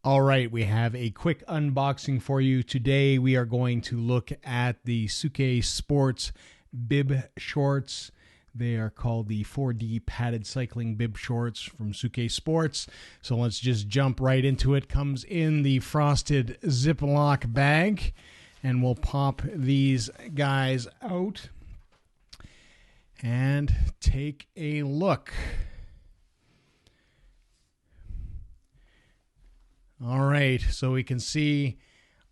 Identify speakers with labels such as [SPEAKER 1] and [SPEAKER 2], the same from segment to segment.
[SPEAKER 1] All right, we have a quick unboxing for you. Today we are going to look at the Souke Sports Bibshorts. They are called the 4D padded cycling bib shorts from Souke Sports. So let's just jump right into it. Comes in the frosted Ziploc bag, and we'll pop these guys out and take a look. All right, so we can see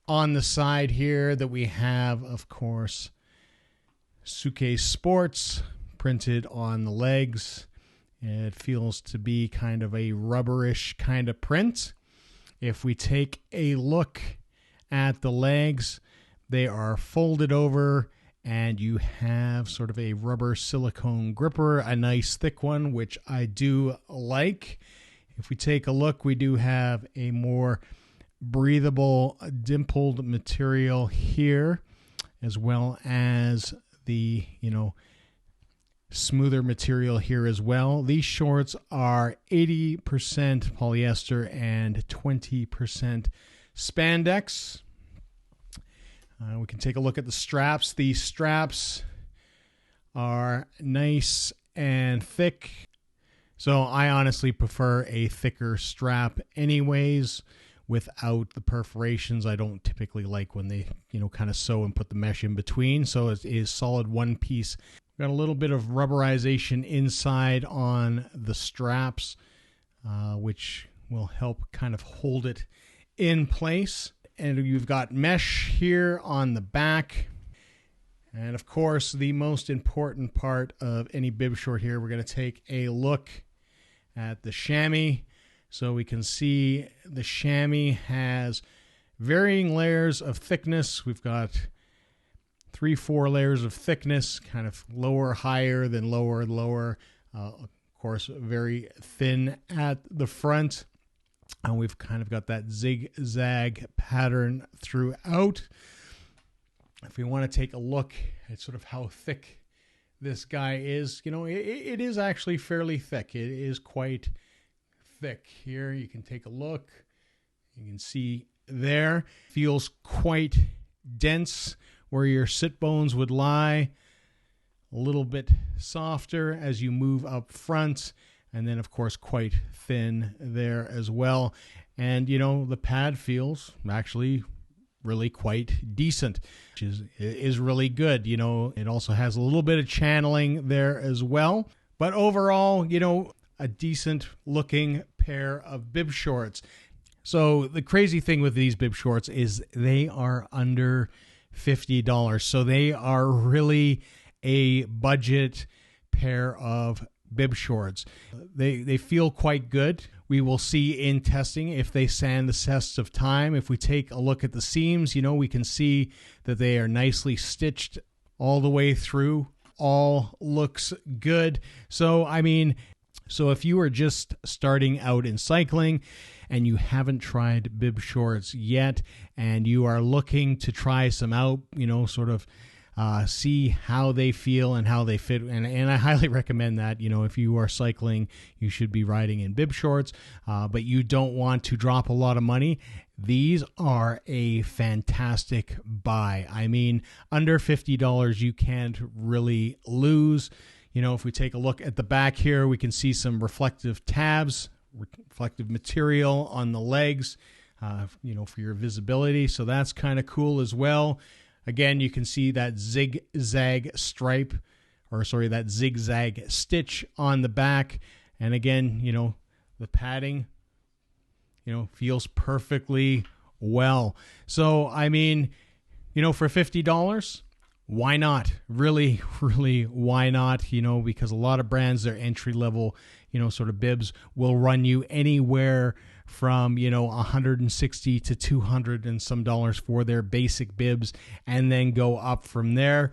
[SPEAKER 1] on the side here that we have, of course, Souke Sports printed on the legs. It feels to be kind of a rubberish kind of print. If we take a look at the legs, they are folded over and you have sort of a rubber silicone gripper, a nice thick one, which I do like. If we take a look, we do have a more breathable, dimpled material here, as well as the, smoother material here as well. These shorts are 80% polyester and 20% spandex. We can take a look at the straps. These straps are nice and thick. So I honestly prefer a thicker strap anyways without the perforations. I don't typically like when they, kind of sew and put the mesh in between. So it is solid one piece. Got a little bit of rubberization inside on the straps, which will help kind of hold it in place. And you've got mesh here on the back. And of course, the most important part of any bib short here, we're going to take a look at the chamois. So we can see the chamois has varying layers of thickness. We've got 3-4 layers of thickness, kind of lower, higher, then lower, lower. Of course, very thin at the front. And we've kind of got that zigzag pattern throughout. If we want to take a look at sort of how thick this guy is, it is actually fairly thick. It is quite thick. Here you can take a look. You can see there. Feels quite dense where your sit bones would lie. A little bit softer as you move up front. And then, of course, quite thin there as well. And, the pad feels actually really quite decent, which is really good. It also has a little bit of channeling there as well. But overall, a decent looking pair of bib shorts. So the crazy thing with these bib shorts is they are under $50. So they are really a budget pair of bib shorts. They feel quite good. We will see in testing if they stand the test of time. If we take a look at the seams, we can see that they are nicely stitched all the way through. All looks good. So, so if you are just starting out in cycling and you haven't tried bib shorts yet and you are looking to try some out, see how they feel and how they fit. And I highly recommend that, if you are cycling, you should be riding in bib shorts, but you don't want to drop a lot of money. These are a fantastic buy. Under $50, you can't really lose. If we take a look at the back here, we can see some reflective tabs, reflective material on the legs, for your visibility. So that's kind of cool as well. Again, you can see that zigzag stripe, that zigzag stitch on the back. And again, the padding, feels perfectly well. So, for $50, why not? Really, really, why not? Because a lot of brands, their entry level, sort of bibs will run you anywhere from, $160 to $200 and some dollars for their basic bibs, and then go up from there.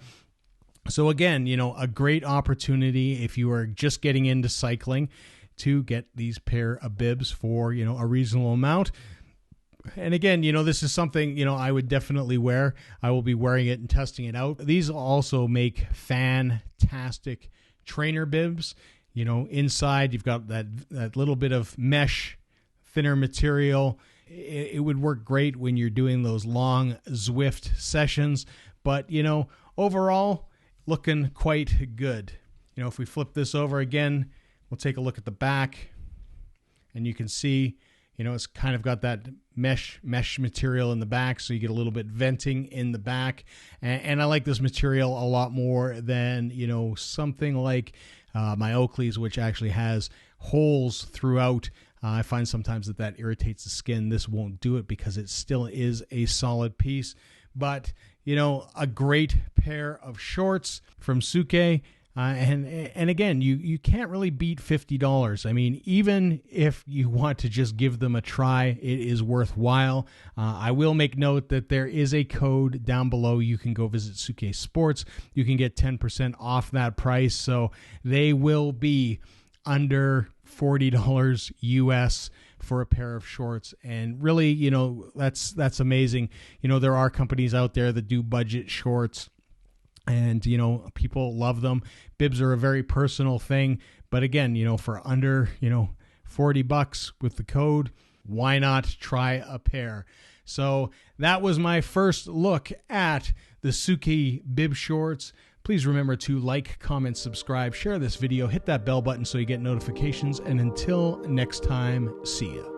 [SPEAKER 1] So again, a great opportunity if you are just getting into cycling to get these pair of bibs for, a reasonable amount. And again, this is something, I would definitely wear. I will be wearing it and testing it out. These also make fantastic trainer bibs. Inside you've got that little bit of mesh, thinner material. it would work great when you're doing those long Zwift sessions. But, you know, overall, looking quite good. You know, if we flip this over again, we'll take a look at the back, and you can see, you know, it's kind of got that mesh material in the back, so you get a little bit venting in the back. And I like this material a lot more than, you know, something like my Oakleys, which actually has holes throughout. I find sometimes that irritates the skin. This won't do it because it still is a solid piece. But, you know, a great pair of shorts from Souke. And again, you can't really beat $50. I mean, even if you want to just give them a try, it is worthwhile. I will make note that there is a code down below. You can go visit Souke Sports. You can get 10% off that price. So they will be under $40 US for a pair of shorts. And really, you know, that's amazing. You know, there are companies out there that do budget shorts, and, you know, people love them. Bibs are a very personal thing. But again, you know, for under, you know, $40 with the code, why not try a pair? So that was my first look at the Souke Bib shorts. Please remember to like, comment, subscribe, share this video, hit that bell button so you get notifications. And until next time, see ya.